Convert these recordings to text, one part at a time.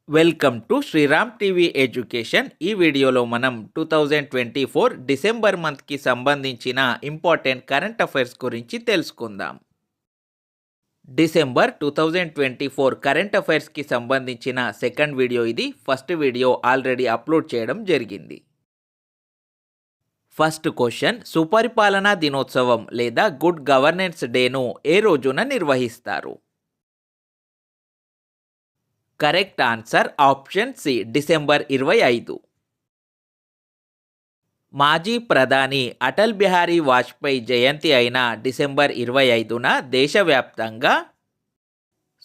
Welcome to Sriram TV education. ఈ వీడియోలో మనం 2024 డిసెంబర్ మంత్కి సంబంధించిన ఇంపార్టెంట్ కరెంట్ అఫైర్స్ గురించి తెలుసుకుందాం. డిసెంబర్ 2024 కరెంట్ అఫైర్స్కి సంబంధించిన సెకండ్ వీడియో ఇది. ఫస్ట్ వీడియో ఆల్రెడీ అప్లోడ్ చేయడం జరిగింది. ఫస్ట్ క్వశ్చన్, సుపరిపాలనా దినోత్సవం లేదా గుడ్ గవర్నెన్స్ డేను ఏ రోజున నిర్వహిస్తారు? Correct answer option C, December 25. మాజీ ప్రధాని అటల్ బిహారీ వాజ్పేయి జయంతి అయిన డిసెంబర్ 25న దేశవ్యాప్తంగా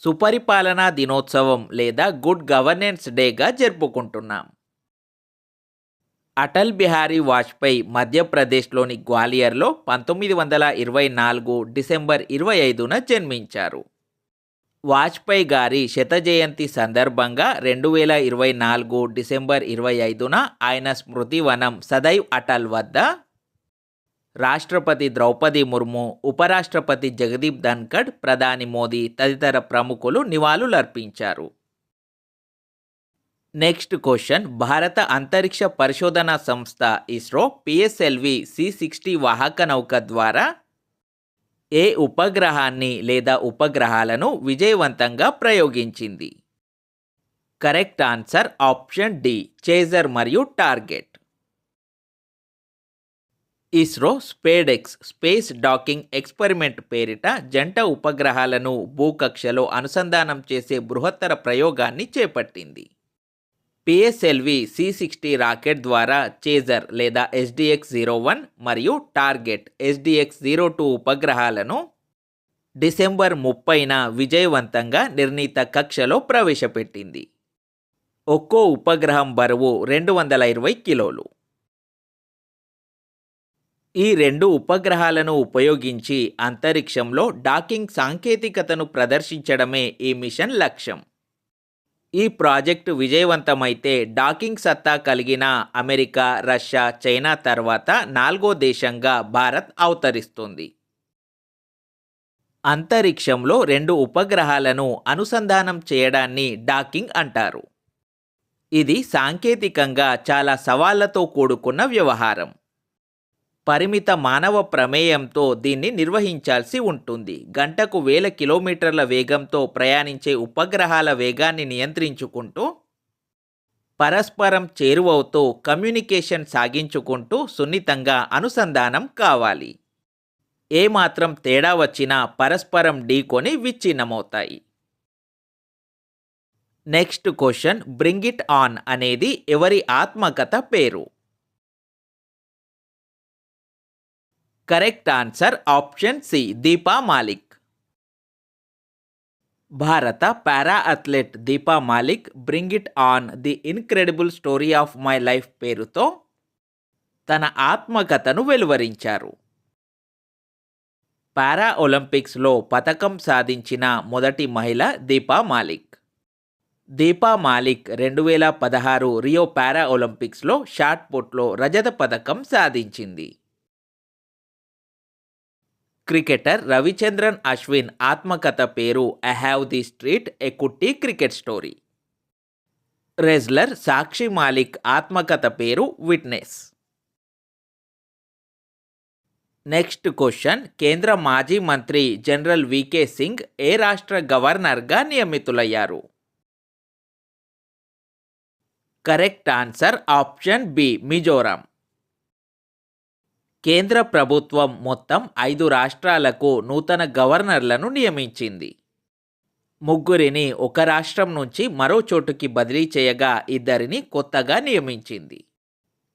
సుపరిపాలనా దినోత్సవం లేదా గుడ్ గవర్నెన్స్ డేగా జరుపుకుంటున్నాం. అటల్ బిహారీ వాజ్పేయి మధ్యప్రదేశ్లోని గ్వాలియర్లో 1924 డిసెంబర్ 25న జన్మించారు. వాజ్పేయి గారి శత జయంతి సందర్భంగా 2024 డిసెంబర్ 25న ఆయన స్మృతివనం సదైవ్ అటల్ వద్ద రాష్ట్రపతి ద్రౌపది ముర్ము, ఉపరాష్ట్రపతి జగదీప్ ధన్ఖడ్, ప్రధాని మోదీ తదితర ప్రముఖులు నివాళులర్పించారు. నెక్స్ట్ క్వశ్చన్, భారత అంతరిక్ష పరిశోధనా సంస్థ ఇస్రో పిఎస్ఎల్వి C-60 వాహక నౌక ద్వారా ఏ ఉపగ్రహాన్ని లేదా ఉపగ్రహాలను విజయవంతంగా ప్రయోగించింది? Correct answer option D, chaser మరియు target. ISRO SpaDeX space docking experiment పేరిట జంట ఉపగ్రహాలను భూకక్షలో అనుసంధానం చేసే బృహత్తర ప్రయోగాన్ని చేపట్టింది. పిఎస్ఎల్వి C-60 రాకెట్ ద్వారా చేజర్ లేదా SDX-01 మరియు టార్గెట్ SDX-02 ఉపగ్రహాలను డిసెంబర్ 30న విజయవంతంగా నిర్ణీత కక్షలో ప్రవేశపెట్టింది. ఒక్కో ఉపగ్రహం బరువు 220 కిలోలు. ఈ రెండు ఉపగ్రహాలను ఉపయోగించి అంతరిక్షంలో డాకింగ్ సాంకేతికతను ప్రదర్శించడమే ఈ మిషన్ లక్ష్యం. ఈ ప్రాజెక్టు విజయవంతమైతే డాకింగ్ సత్తా కలిగిన అమెరికా, రష్యా, చైనా తర్వాత 4వ దేశంగా భారత్ అవతరిస్తుంది. అంతరిక్షంలో రెండు ఉపగ్రహాలను అనుసంధానం చేయడాన్ని డాకింగ్ అంటారు. ఇది సాంకేతికంగా చాలా సవాళ్లతో కూడుకున్న వ్యవహారం. పరిమిత మానవ ప్రమేయంతో దీన్ని నిర్వహించాల్సి ఉంటుంది. గంటకు 1000 కిలోమీటర్ల వేగంతో ప్రయాణించే ఉపగ్రహాల వేగాన్ని నియంత్రించుకుంటూ, పరస్పరం చేరువవుతూ కమ్యూనికేషన్ సాగించుకుంటూ సున్నితంగా అనుసంధానం కావాలి. ఏమాత్రం తేడా వచ్చినా పరస్పరం ఢీకొని విచ్ఛిన్నమవుతాయి. Next question, bring it on అనేది ఎవరి ఆత్మకథ పేరు? Correct answer option C, Deepa Malik. భారత para athlete Deepa Malik bring it on the incredible story of my life పేరుతో తన ఆత్మకథను వెలువరించారు. పారా ఒలింపిక్స్లో పతకం సాధించిన మొదటి మహిళ దీపా మాలిక్. దీపా మాలిక్ 2016 రియో పారా ఒలింపిక్స్లో షాట్ పుట్లో రజత పతకం సాధించింది. క్రికెటర్ రవిచంద్రన్ అశ్విన్ ఆత్మకథ పేరు ఐ హ్యావ్ ది స్ట్రీట్ ఏ కుట్టి క్రికెట్ స్టోరీ. రెజ్లర్ సాక్షి మాలిక్ ఆత్మకథ పేరు విట్నెస్. నెక్స్ట్ క్వశ్చన్, కేంద్ర మాజీ మంత్రి జనరల్ వికే సింగ్ ఏ రాష్ట్ర గవర్నర్గా నియమితులయ్యారు? Correct answer option B, Mizoram. కేంద్ర ప్రభుత్వం మొత్తం 5 రాష్ట్రాలకు నూతన గవర్నర్లను నియమించింది. ముగ్గురిని ఒక రాష్ట్రం నుంచి మరో చోటుకి బదిలీ చేయగా 2 కొత్తగా నియమించింది.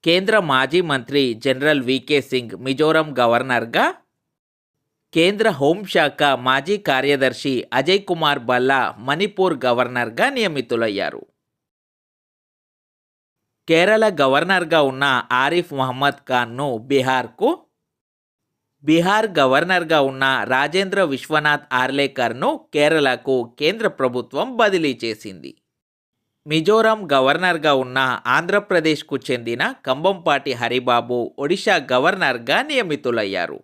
కేంద్ర మాజీ మంత్రి జనరల్ వికే సింగ్ మిజోరాం గవర్నర్గా, కేంద్ర హోంశాఖ మాజీ కార్యదర్శి అజయ్ కుమార్ భల్లా మణిపూర్ గవర్నర్గా నియమితులయ్యారు. కేరళ గవర్నర్గా ఉన్న ఆరిఫ్ మహమ్మద్ ఖాన్ను బీహార్ గవర్నర్గా ఉన్న రాజేంద్ర విశ్వనాథ్ ఆర్లేకర్ను కేరళకు కేంద్ర ప్రభుత్వం బదిలీ చేసింది. మిజోరాం గవర్నర్గా ఉన్న ఆంధ్రప్రదేశ్కు చెందిన కంబంపాటి హరిబాబు ఒడిషా గవర్నర్గా నియమితులయ్యారు.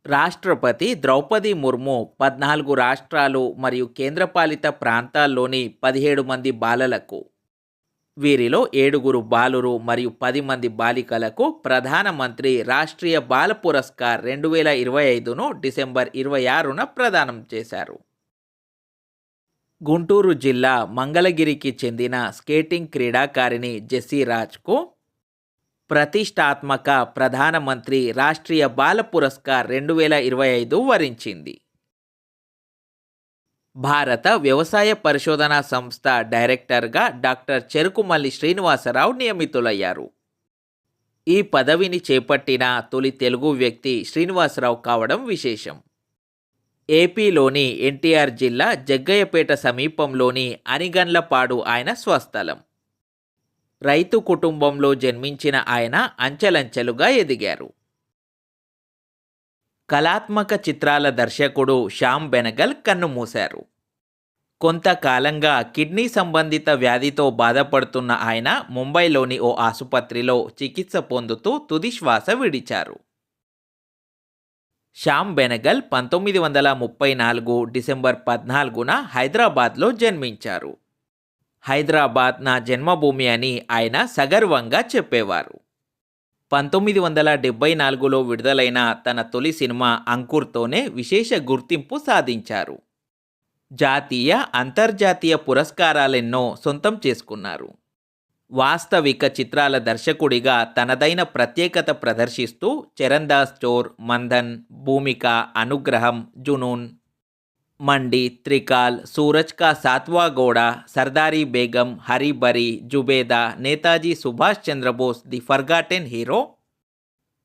రాష్ట్రపతి ద్రౌపది ముర్ము 14 రాష్ట్రాలు మరియు కేంద్రపాలిత ప్రాంతాల్లోని 17 మంది బాలలకు, వీరిలో 7 బాలురు మరియు 10 మంది బాలికలకు ప్రధానమంత్రి రాష్ట్రీయ బాల పురస్కార్ 2025ను డిసెంబర్ 26న ప్రదానం చేశారు. గుంటూరు జిల్లా మంగళగిరికి చెందిన స్కేటింగ్ క్రీడాకారిణి జెస్సీ రాజ్కు ప్రతిష్టాత్మక ప్రధానమంత్రి రాష్ట్రీయ బాల పురస్కార్ 2025 వరించింది. భారత వ్యవసాయ పరిశోధనా సంస్థ డైరెక్టర్గా డాక్టర్ చెరుకుమల్లి శ్రీనివాసరావు నియమితులయ్యారు. ఈ పదవిని చేపట్టిన తొలి తెలుగు వ్యక్తి శ్రీనివాసరావు కావడం విశేషం. ఏపీలోని ఎన్టీఆర్ జిల్లా జగ్గయ్యపేట సమీపంలోని అనిగండ్లపాడు ఆయన స్వస్థలం. రైతు కుటుంబంలో జన్మించిన ఆయన అంచెలంచెలుగా ఎదిగారు. కళాత్మక చిత్రాల దర్శకుడు శ్యామ్ బెనగల్ కన్నుమూశారు. కొంతకాలంగా కిడ్నీ సంబంధిత వ్యాధితో బాధపడుతున్న ఆయన ముంబైలోని ఓ ఆసుపత్రిలో చికిత్స పొందుతూ తుది శ్వాస విడిచారు. శ్యామ్ బెనగల్ 1934 డిసెంబర్ 14న హైదరాబాద్లో జన్మించారు. హైదరాబాద్ నా జన్మభూమి అని ఆయన సగర్వంగా చెప్పేవారు. 1974లో విడుదలైన తన తొలి సినిమా అంకుర్తోనే విశేష గుర్తింపు సాధించారు. జాతీయ, అంతర్జాతీయ పురస్కారాలెన్నో సొంతం చేసుకున్నారు. వాస్తవిక చిత్రాల దర్శకుడిగా తనదైన ప్రత్యేకత ప్రదర్శిస్తూ చరణ్దాస్ చోర్, మంథన్, భూమిక, అనుగ్రహం, జునూన్, మండి, త్రికాల్, సూరజ్ కా సాత్వా గోడా, సర్దారీ Begum, hurry burry, Zubeda, Netaji Subhash Chandrabose, the forgotten hero,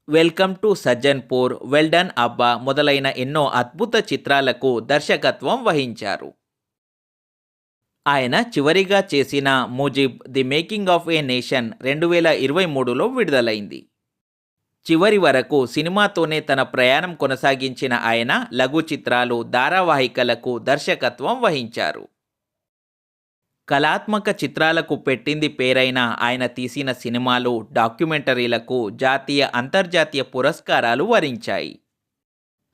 welcome to Sajjanpur, well done అబ్బా మొదలైన ఎన్నో అద్భుత చిత్రాలకు దర్శకత్వం వహించారు. ఆయన చివరిగా చేసిన Mujib, the making of a nation 2023లో విడుదలైంది. చివరి వరకు సినిమాతోనే తన ప్రయాణం కొనసాగించిన ఆయన లఘు చిత్రాలు, ధారావాహికలకు దర్శకత్వం వహించారు. కళాత్మక చిత్రాలకు పెట్టింది పేరైన ఆయన తీసిన సినిమాలు, డాక్యుమెంటరీలకు జాతీయ, అంతర్జాతీయ పురస్కారాలు వరించాయి.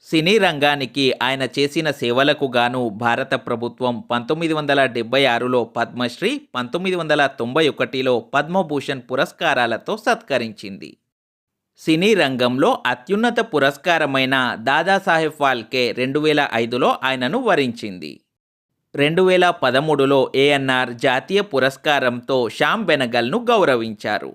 సినీ రంగానికి ఆయన చేసిన సేవలకు గాను భారత ప్రభుత్వం 1976లో పద్మశ్రీ, 1991లో పద్మభూషణ్ పురస్కారాలతో సత్కరించింది. సినీ రంగంలో అత్యున్నత పురస్కారమైన దాదాసాహెబ్ ఫాల్కే 2005లో ఆయనను వరించింది. 2013లో ఏఎన్ఆర్ జాతీయ పురస్కారంతో శ్యామ్ బెనగల్ను గౌరవించారు.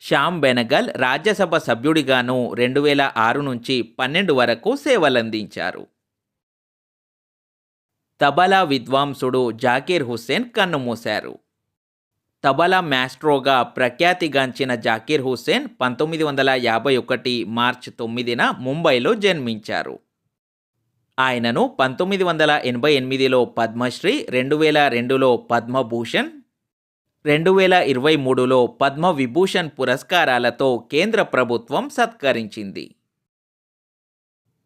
శ్యామ్ బెనగల్ రాజ్యసభ సభ్యుడిగాను 2006 నుంచి 12 వరకు సేవలందించారు. తబలా విద్వాంసుడు జాకీర్ హుస్సేన్ కన్నుమూశారు. తబలా మాస్ట్రోగా ప్రఖ్యాతిగాంచిన జాకీర్ హుస్సేన్ 1951 మార్చి 9న ముంబైలో జన్మించారు. ఆయనను 1988లో పద్మశ్రీ, 2002లో పద్మభూషణ్, 2023లో పద్మవిభూషణ్ పురస్కారాలతో కేంద్ర ప్రభుత్వం సత్కరించింది.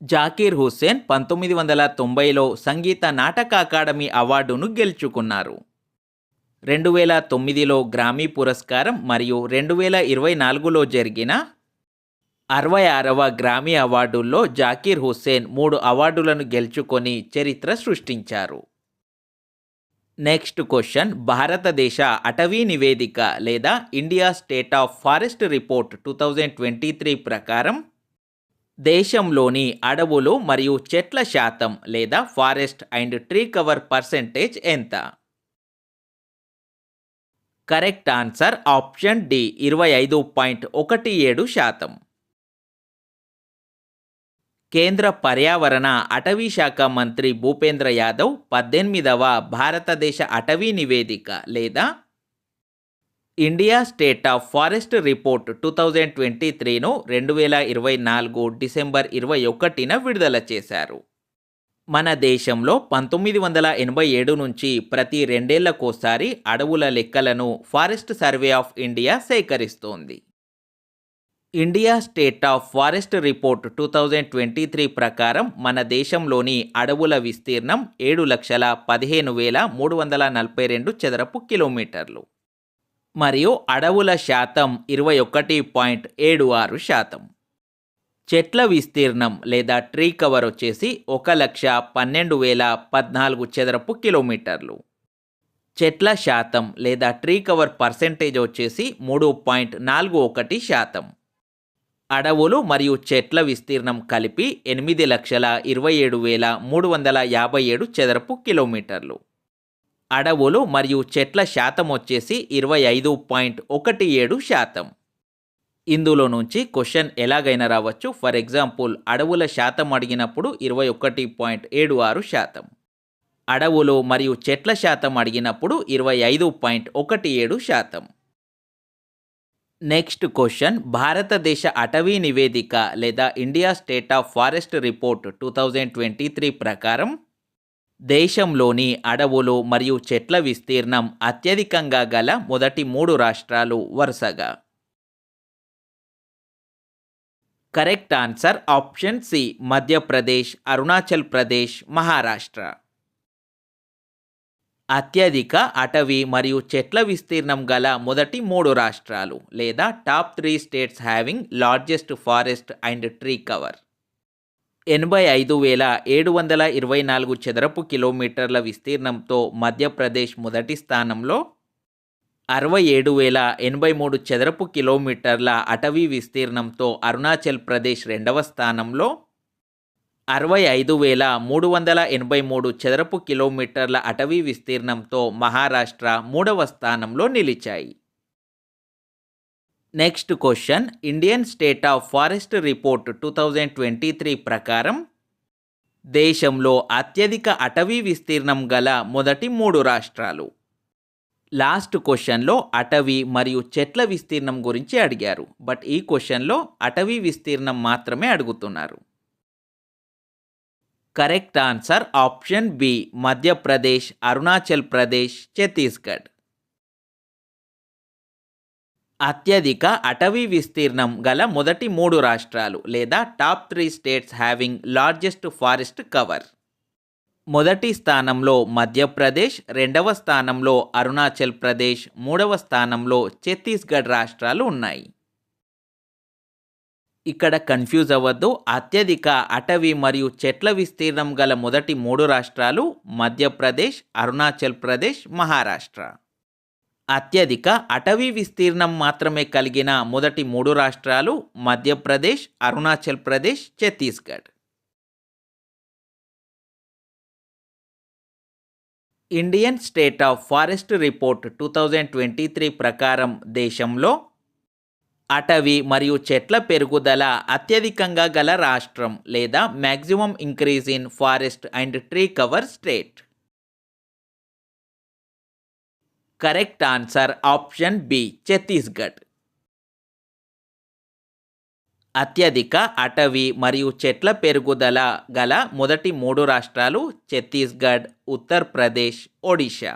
జాకీర్ హుస్సేన్ 1990లో సంగీత నాటక అకాడమీ అవార్డును గెలుచుకున్నారు. 2009లో గ్రామీ పురస్కారం మరియు 2024లో జరిగిన 66వ గ్రామీ అవార్డుల్లో జాకీర్ హుస్సేన్ 3 అవార్డులను గెలుచుకొని చరిత్ర సృష్టించారు. Next question. భారతదేశ అటవీ నివేదిక లేదా India state of forest report 2023 ప్రకారం దేశంలోని అడవులు మరియు చెట్ల శాతం లేదా forest and tree cover percentage ఎంత? Correct answer option D 25.17%. కేంద్ర పర్యావరణ అటవీ శాఖ మంత్రి భూపేంద్ర యాదవ్ 18వ భారతదేశ అటవీ నివేదిక లేదా India state of forest report 2023ను 2024 డిసెంబర్ 21న విడుదల చేశారు. మన దేశంలో 1987 నుంచి ప్రతి 2 ఏళ్లకోసారి అడవుల లెక్కలను ఫారెస్ట్ సర్వే ఆఫ్ ఇండియా సేకరిస్తోంది. India state of forest report 2023 ప్రకారం మన దేశంలోని అడవుల విస్తీర్ణం 7,15,342 చదరపు కిలోమీటర్లు. మరియు అడవుల శాతం 21.76%. చెట్ల విస్తీర్ణం లేదా ట్రీ కవర్ వచ్చేసి 1,12,014 చదరపు కిలోమీటర్లు. చెట్ల శాతం లేదా ట్రీ కవర్ పర్సెంటేజ్ వచ్చేసి 3.41%. అడవులు మరియు చెట్ల విస్తీర్ణం కలిపి 8,27,357 చదరపు కిలోమీటర్లు. అడవులు మరియు చెట్ల శాతం వచ్చేసి 25.17%. ఇందులో నుంచి క్వశ్చన్ ఎలాగైనా రావచ్చు. ఫర్ ఎగ్జాంపుల్ అడవుల శాతం అడిగినప్పుడు 21.76%. అడవులు మరియు చెట్ల శాతం అడిగినప్పుడు 25.17%. నెక్స్ట్ క్వశ్చన్, భారతదేశ అటవీ నివేదిక లేదా India state of forest report 2023 ప్రకారం దేశంలోని అడవులు మరియు చెట్ల విస్తీర్ణం అత్యధికంగా గల మొదటి 3 రాష్ట్రాలు వరుసగా. Correct answer option C, Madhya Pradesh, Arunachal Pradesh, Maharashtra. అత్యధిక అటవీ మరియు చెట్ల విస్తీర్ణం గల మొదటి 3 రాష్ట్రాలు లేదా top 3 states having largest forest and tree cover. 85,724 చదరపు కిలోమీటర్ల విస్తీర్ణంతో మధ్యప్రదేశ్ మొదటి స్థానంలో, 67,083 చదరపు కిలోమీటర్ల అటవీ విస్తీర్ణంతో అరుణాచల్ ప్రదేశ్ రెండవ స్థానంలో, 65,383 చదరపు కిలోమీటర్ల అటవీ విస్తీర్ణంతో మహారాష్ట్ర మూడవ స్థానంలో నిలిచాయి. Next question, Indian state of forest report 2023 ప్రకారం దేశంలో అత్యధిక అటవీ విస్తీర్ణం గల మొదటి 3 రాష్ట్రాలు. లాస్ట్ క్వశ్చన్లో అటవీ మరియు చెట్ల విస్తీర్ణం గురించి అడిగారు, బట్ ఈ క్వశ్చన్లో అటవీ విస్తీర్ణం మాత్రమే అడుగుతున్నారు. Correct answer option B, Madhya Pradesh, Arunachal Pradesh, Chhattisgarh. అత్యధిక అటవీ విస్తీర్ణం గల మొదటి 3 రాష్ట్రాలు లేదా top 3 states having largest forest cover. మొదటి స్థానంలో మధ్యప్రదేశ్, రెండవ స్థానంలో అరుణాచల్ ప్రదేశ్, మూడవ స్థానంలో ఛత్తీస్గఢ్ రాష్ట్రాలు ఉన్నాయి. ఇక్కడ కన్ఫ్యూజ్ అవ్వద్దు. అత్యధిక అటవీ మరియు చెట్ల విస్తీర్ణం గల మొదటి 3 రాష్ట్రాలు మధ్యప్రదేశ్, అరుణాచల్ ప్రదేశ్, మహారాష్ట్ర. అత్యధిక అటవీ విస్తీర్ణం మాత్రమే కలిగిన మొదటి 3 రాష్ట్రాలు Madhya Pradesh, Arunachal Pradesh, Chhattisgarh. Indian state of forest report 2023 ప్రకారం దేశంలో అటవీ మరియు చెట్ల పెరుగుదల అత్యధికంగా గల రాష్ట్రం లేదా maximum increase in forest and tree cover state. Correct answer option B, Chhattisgarh. అత్యధిక అటవీ మరియు చెట్ల పెరుగుదల గల మొదటి 3 రాష్ట్రాలు Chhattisgarh, Uttar Pradesh, Odisha.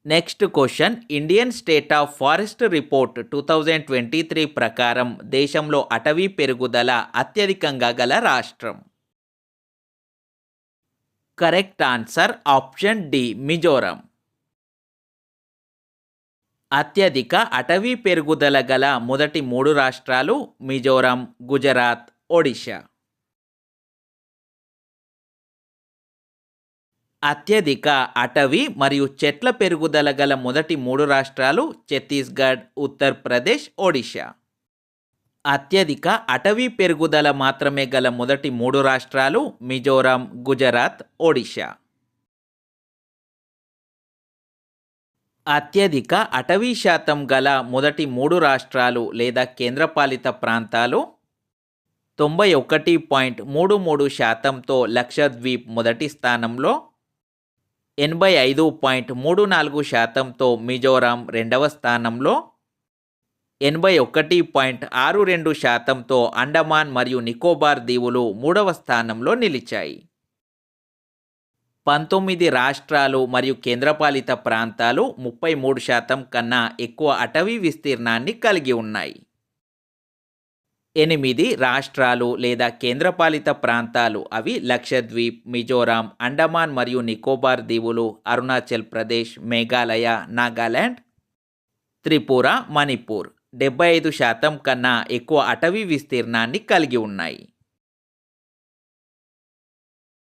Next question, Indian state of forest report 2023 ప్రకారం దేశంలో అటవీ పెరుగుదల అత్యధికంగా గల రాష్ట్రం. Correct answer option D, Mizoram. అత్యధిక అటవీ పెరుగుదల గల మొదటి 3 రాష్ట్రాలు మిజోరం, గుజరాత్, ఒడిషా. అత్యధిక అటవీ మరియు చెట్ల పెరుగుదల గల మొదటి 3 రాష్ట్రాలు ఛత్తీస్గఢ్, ఉత్తరప్రదేశ్, ఒడిషా. అత్యధిక అటవీ పెరుగుదల మాత్రమే గల మొదటి 3 రాష్ట్రాలు మిజోరం, గుజరాత్, ఒడిషా. అత్యధిక అటవీ శాతం గల మొదటి 3 రాష్ట్రాలు లేదా కేంద్రపాలిత ప్రాంతాలు 91.33%తో లక్షద్వీప్ మొదటి స్థానంలో, 85.34%తో మిజోరాం రెండవ స్థానంలో, 81.62%తో అండమాన్ మరియు నికోబార్ దీవులు మూడవ స్థానంలో నిలిచాయి. 19 రాష్ట్రాలు మరియు కేంద్రపాలిత ప్రాంతాలు 33% కన్నా ఎక్కువ అటవీ విస్తీర్ణాన్ని కలిగి ఉన్నాయి. 8 రాష్ట్రాలు లేదా కేంద్రపాలిత ప్రాంతాలు అవి లక్షద్వీప్, మిజోరాం, అండమాన్ మరియు నికోబార్ దీవులు, అరుణాచల్ ప్రదేశ్, మేఘాలయ, నాగాలాండ్, త్రిపుర, మణిపూర్ 75% కన్నా ఎక్కువ అటవీ విస్తీర్ణాన్ని కలిగి ఉన్నాయి.